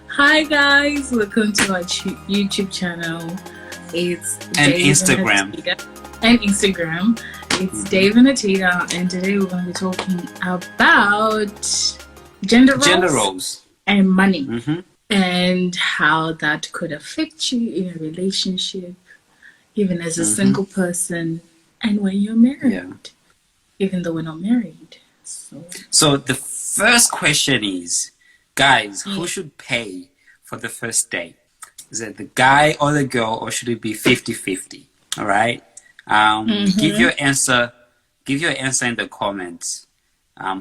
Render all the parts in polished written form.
Hi guys, welcome to our YouTube channel. It's And Dave Instagram. And Instagram. It's Dave Atida, and today we're going to be talking about gender roles and money, and how that could affect you in a relationship, even as a single person, and when you're married, even though we're not married. So the first question is, guys, who should pay for the first date? Is it the guy or the girl, or should it be 50-50? All right. Give your answer. Give your answer in the comments.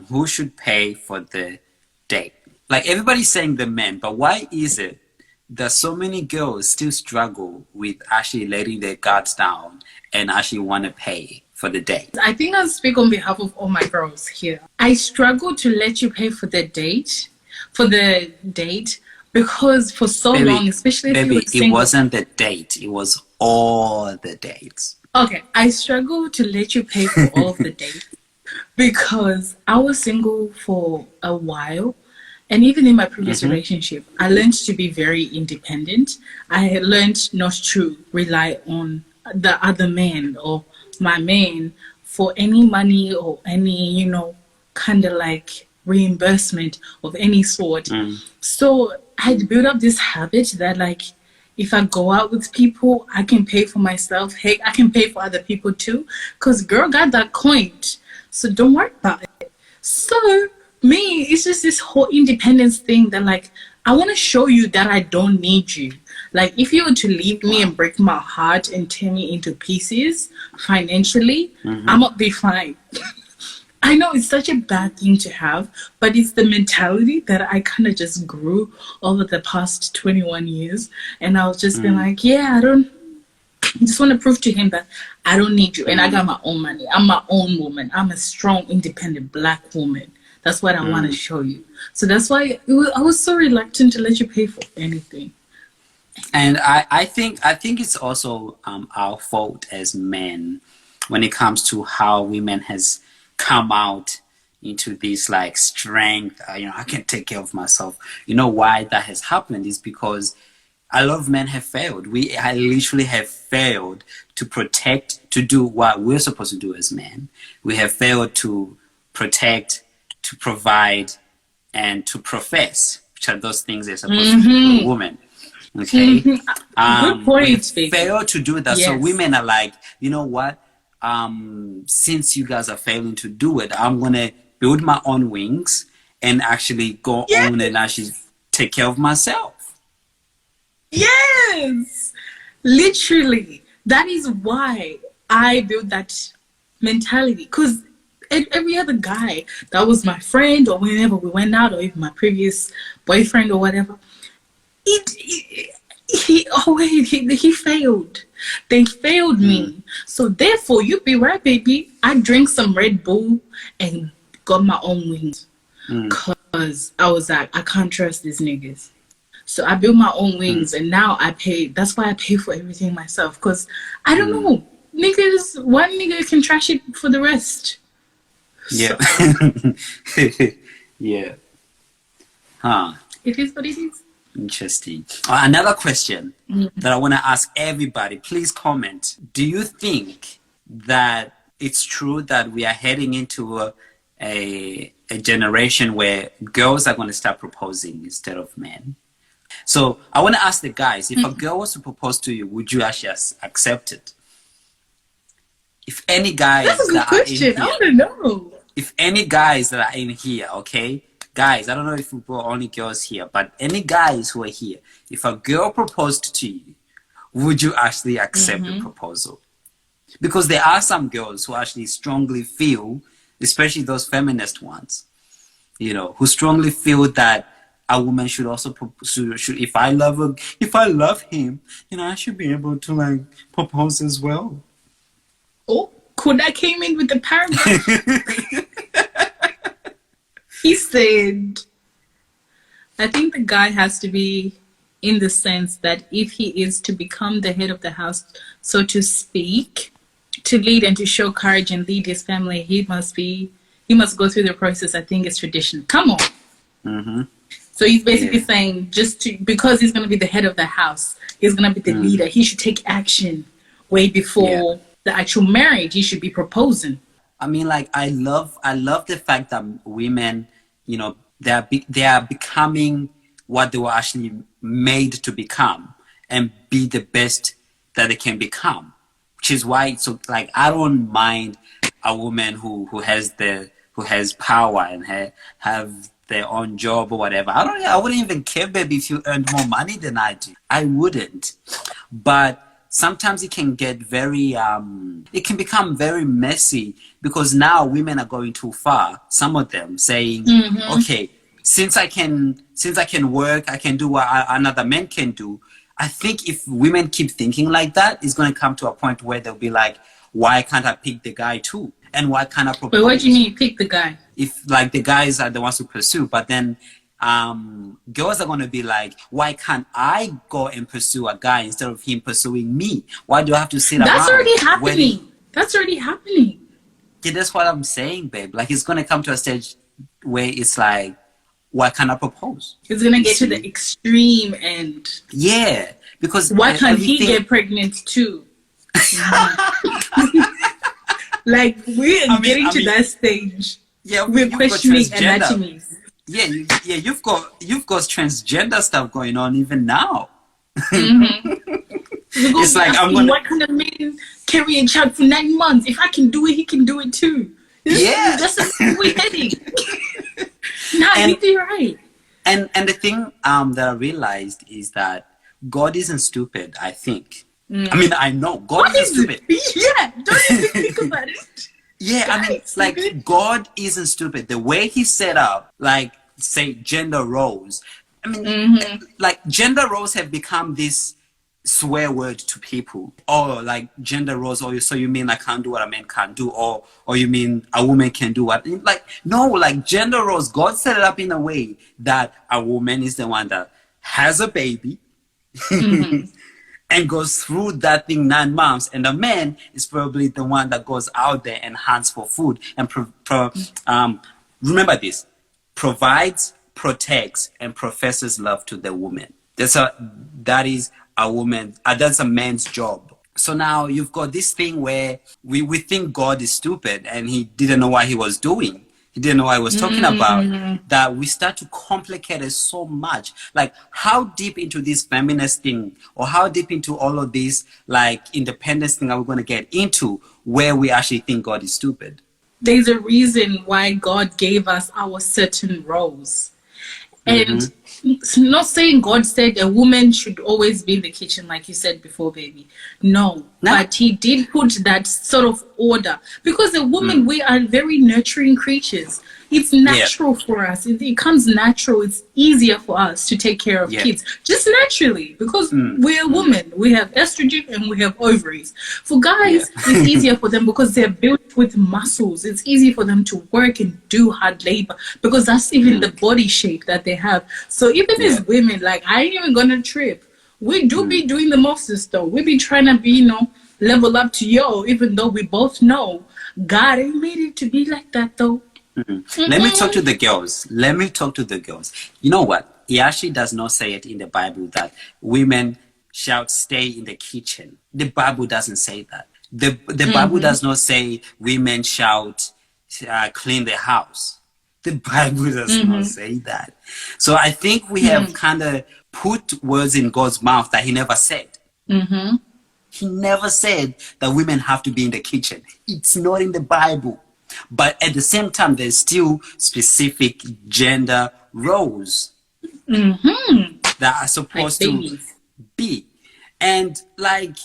Who should pay for the date? Like, everybody's saying the men, but why is it that so many girls still struggle with actually letting their guards down and actually want to pay for the date? I think I'll speak on behalf of all my girls here. I struggle to let you pay for the date, because for so long, especially if you were single. It wasn't the date. It was all the dates. Okay, I struggle to let you pay for all of the dates because I was single for a while. And even in my previous relationship, I learned to be very independent. I learned not to rely on the other man or my man for any money or any, kind of like reimbursement of any sort. So I'd built up this habit that, like, if I go out with people, I can pay for myself. Hey, I can pay for other people too, because girl got that coined. So don't worry about it. So me, it's just this whole independence thing that, like, I want to show you that I don't need you. Like, if you were to leave me and break my heart and tear me into pieces financially, I'm gonna be fine. I know it's such a bad thing to have, but it's the mentality that I kind of just grew over the past 21 years. And I was just been like, I just want to prove to him that I don't need you. And I got my own money. I'm my own woman. I'm a strong, independent Black woman. That's what I want to show you. So that's why I was so reluctant to let you pay for anything. And I think it's also our fault as men when it comes to how women has come out into this, like, strength. I can take care of myself. You know why that has happened is because a lot of men have failed. I literally have failed to protect, to do what we're supposed to do as men. We have failed to protect, to provide, and to profess, which are those things they're supposed to do for a woman. Okay. Good point. We fail to do that. Yes. So women are like, you know what? Since you guys are failing to do it, I'm gonna build my own wings and actually go on and actually take care of myself. Yes, literally. That is why I built that mentality. Because every other guy that was my friend, or whenever we went out, or even my previous boyfriend or whatever, he failed. They failed me. So therefore, you be right, baby. I drank some Red Bull and got my own wings. Because I was like, I can't trust these niggas. So I built my own wings, and now I pay. That's why I pay for everything myself. Because I don't know. Niggas, one nigga can trash it for the rest. Yeah. So, yeah. Huh. It is what it is. Interesting. Another question that I want to ask everybody, please comment. Do you think that it's true that we are heading into a generation where girls are going to start proposing instead of men? So I want to ask the guys, if a girl was to propose to you, would you actually accept it? If any guys That's a good question. I want to know. If any guys that are in here, okay? Guys, I don't know if we brought only girls here, but any guys who are here, if a girl proposed to you, would you actually accept the proposal? Because there are some girls who actually strongly feel, especially those feminist ones, who strongly feel that a woman should also should, if I love him, I should be able to, like, propose as well. Oh, Kodak came in with the paragraph. He said, I think the guy has to be in the sense that if he is to become the head of the house, so to speak, to lead and to show courage and lead his family, he must go through the process. I think it's traditional. Come on. So he's basically saying because he's going to be the head of the house, he's going to be the leader. He should take action way before the actual marriage. He should be proposing. I mean, like, I love the fact that women, you know, they are becoming what they were actually made to become and be the best that they can become, which is why. So, like, I don't mind a woman who has power and have their own job or whatever. I wouldn't even care, baby, if you earned more money than I do. I wouldn't. But sometimes it can get very it can become very messy, because now women are going too far. Some of them saying, okay, since I can work, I can do what another man can do. I think if women keep thinking like that, it's going to come to a point where they'll be like, why can't I pick the guy too? And why can't I propose? But what do you mean pick the guy? If, like, the guys are the ones who pursue, but then girls are going to be like, why can't I go and pursue a guy instead of him pursuing me? Why do I have to sit around? That's already happening. That's already happening. Yeah, that's what I'm saying, babe. Like, it's going to come to a stage where it's like, why can't I propose? It's going to get to the extreme end. Yeah, because why can't he get pregnant too? Like, we're getting to that stage. Yeah, we're questioning anatomies. Yeah, you've got transgender stuff going on even now. It's like, what kind of man carry a child for 9 months? If I can do it, he can do it too. That's where we're heading. You're right. And the thing that I realized is that God isn't stupid, I think. I mean, I know God isn't stupid. Yeah, don't even think about it. Yeah, I mean, like, God isn't stupid. The way he set up, like, say, gender roles. I mean, like, gender roles have become this swear word to people. Or, like, gender roles, or so you mean I can't do what a man can't do, or you mean a woman can do what? Like, no, like, gender roles, God set it up in a way that a woman is the one that has a baby. And goes through that thing 9 months, and the man is probably the one that goes out there and hunts for food and remember this: provides, protects, and professes love to the woman. That is a woman. That's a man's job. So now you've got this thing where we think God is stupid and he didn't know what he was doing. He didn't know what I was talking about, that we start to complicate it so much. Like, how deep into this feminist thing, or how deep into all of this, like, independence thing are we going to get into, where we actually think God is stupid? There's a reason why God gave us our certain roles. And it's not saying God said a woman should always be in the kitchen, like you said before, baby. No. But he did put that sort of order. Because a woman, we are very nurturing creatures. It's natural for us. It comes natural. It's easier for us to take care of kids. Just naturally. Because we're a woman. We have estrogen and we have ovaries. For guys, it's easier for them because they're built with muscles. It's easy for them to work and do hard labor. Because that's even the body shape that they have. So even as women, like, I ain't even gonna trip. We do be doing the most though. We be trying to be, level up to even though we both know God ain't made it to be like that though. Let me talk to the girls. You know what? He actually does not say it in the Bible that women shall stay in the kitchen. The Bible doesn't say that. The Bible does not say women shall clean the house. The Bible does not say that. So I think we have kind of put words in God's mouth that he never said. He never said that women have to be in the kitchen. It's not in the Bible. But at the same time, there's still specific gender roles that are supposed to be. And, like,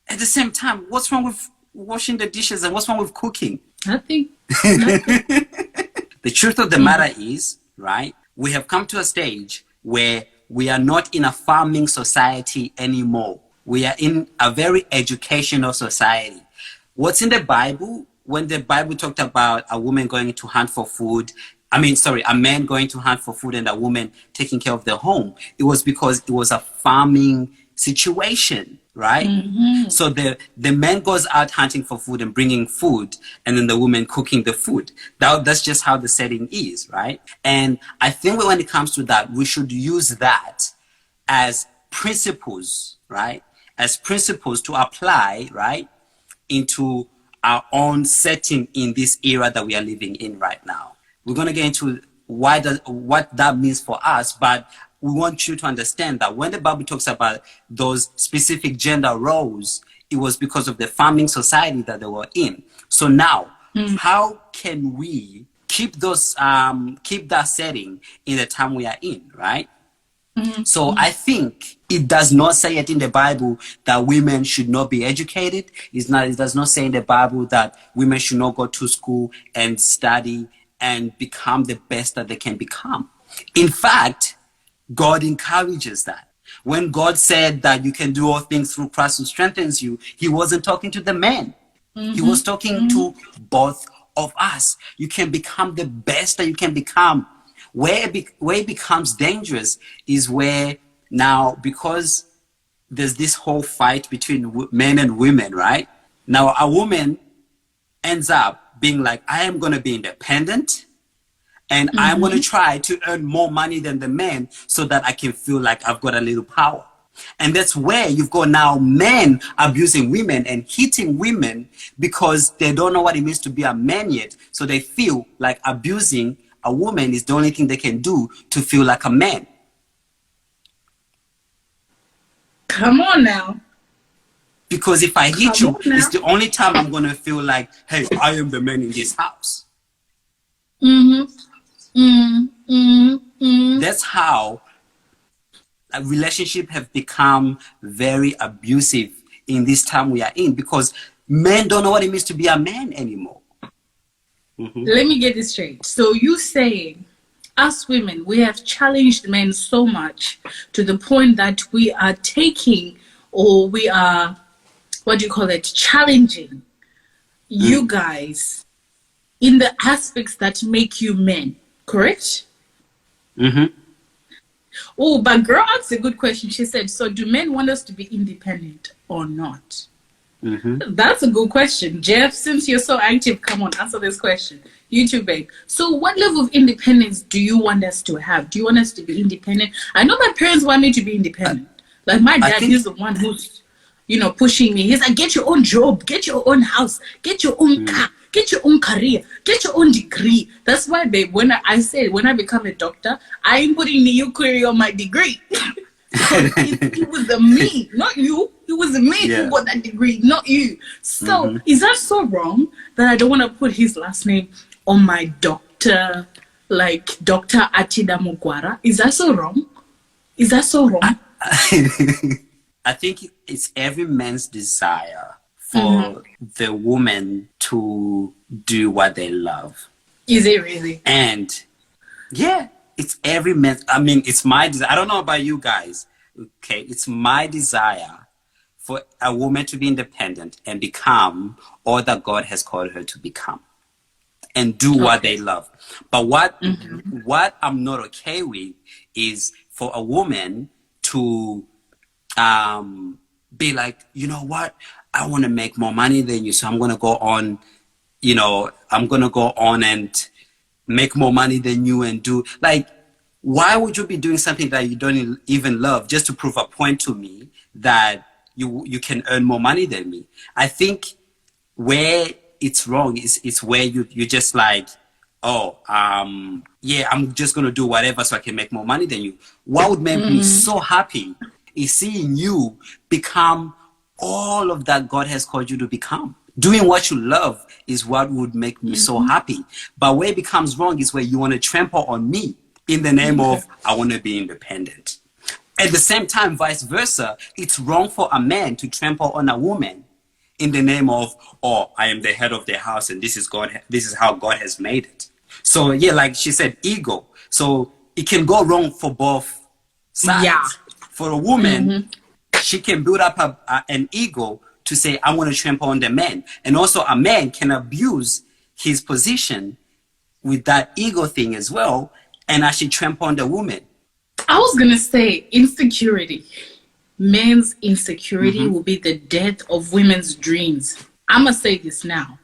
at the same time, what's wrong with washing the dishes and what's wrong with cooking? Nothing. The truth of the matter is, right, we have come to a stage where we are not in a farming society anymore. We are in a very educational society. What's in the Bible? When the Bible talked about a woman going to hunt for food, a man going to hunt for food and a woman taking care of the home, it was because it was a farming situation, right? So the man goes out hunting for food and bringing food, and then the woman cooking the food. That's just how the setting is, right? And I think when it comes to that, we should use that as principles, right? As principles to apply, right, into our own setting in this era that we are living in right now. We're going to get into what that means for us, but we want you to understand that when the Bible talks about those specific gender roles, it was because of the farming society that they were in. So now, how can we keep that setting in the time we are in, right? So I think it does not say it in the Bible that women should not be educated. It does not say in the Bible that women should not go to school and study and become the best that they can become. In fact, God encourages that. When God said that you can do all things through Christ who strengthens you, he wasn't talking to the men. He was talking to both of us. You can become the best that you can become. Where it becomes dangerous is where now, because there's this whole fight between men and women, right? Now a woman ends up being like, I am going to be independent and I'm going to try to earn more money than the men so that I can feel like I've got a little power. And that's where you've got now men abusing women and hitting women because they don't know what it means to be a man yet. So they feel like abusing a woman is the only thing they can do to feel like a man. Come on now. Because if I hit you, it's the only time I'm going to feel like, hey, I am the man in this house. That's how a relationship have become very abusive in this time we are in, because men don't know what it means to be a man anymore. Let me get this straight. So you saying, us women, we have challenged men so much to the point that we are taking, or we are, challenging you guys in the aspects that make you men, correct? Oh, but girl asked a good question. She said, so do men want us to be independent or not? That's a good question. Jeff, since you're so active, come on, answer this question. You too, babe. So what level of independence do you want us to have? Do you want us to be independent? I know my parents want me to be independent. Like my dad, he's the one who's, pushing me. He's like, get your own job, get your own house, get your own car, get your own career, get your own degree. That's why, babe, when I said, when I become a doctor, I ain't putting the U career on my degree. it was the me, not you. It was me who got that degree, not you. So is that so wrong that I don't want to put his last name on my doctor, like Dr. Atida Mugwara? Is that so wrong? Is that so wrong? I think it's every man's desire for the woman to do what they love. Is it really? And yeah, it's every man. I mean, it's my desire. I don't know about you guys. Okay, it's my desire for a woman to be independent and become all that God has called her to become, and do what they love. But what I'm not okay with is for a woman to be like, you know what, I want to make more money than you, so I'm going to go on, and make more money than you and do, like, why would you be doing something that you don't even love just to prove a point to me that you can earn more money than me? I think where it's wrong is where you just like, I'm just going to do whatever so I can make more money than you. What would make me so happy is seeing you become all of that God has called you to become. Doing what you love is what would make me so happy. But where it becomes wrong is where you want to trample on me in the name of, I want to be independent. At the same time, vice versa, it's wrong for a man to trample on a woman in the name of, I am the head of the house and this is how God has made it. So yeah, like she said, ego. So it can go wrong for both sides. Yeah. For a woman, she can build up an ego to say, I want to trample on the man. And also a man can abuse his position with that ego thing as well and actually trample on the woman. I was going to say insecurity. men's insecurity will be the death of women's dreams. I'm going to say this now.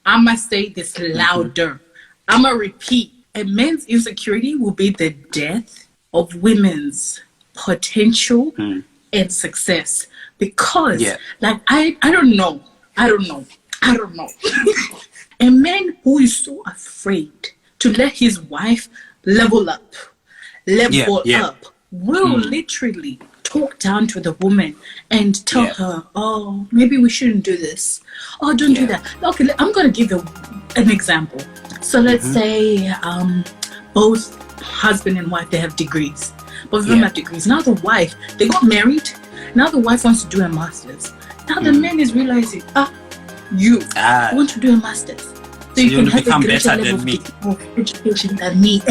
I'm going to say this louder. I'm going to repeat. A men's insecurity will be the death of women's potential and success. Because, like, I don't know. A man who is so afraid to let his wife level up will literally talk down to the woman and tell her, oh, maybe we shouldn't do this. Oh, don't do that. Okay, I'm going to give you an example. So let's say both husband and wife, they have degrees. Both of them have degrees. Now the wife, they got married. Now the wife wants to do a master's. Now the man is realizing, you want to do a master's. So you can have a greater level of education than me.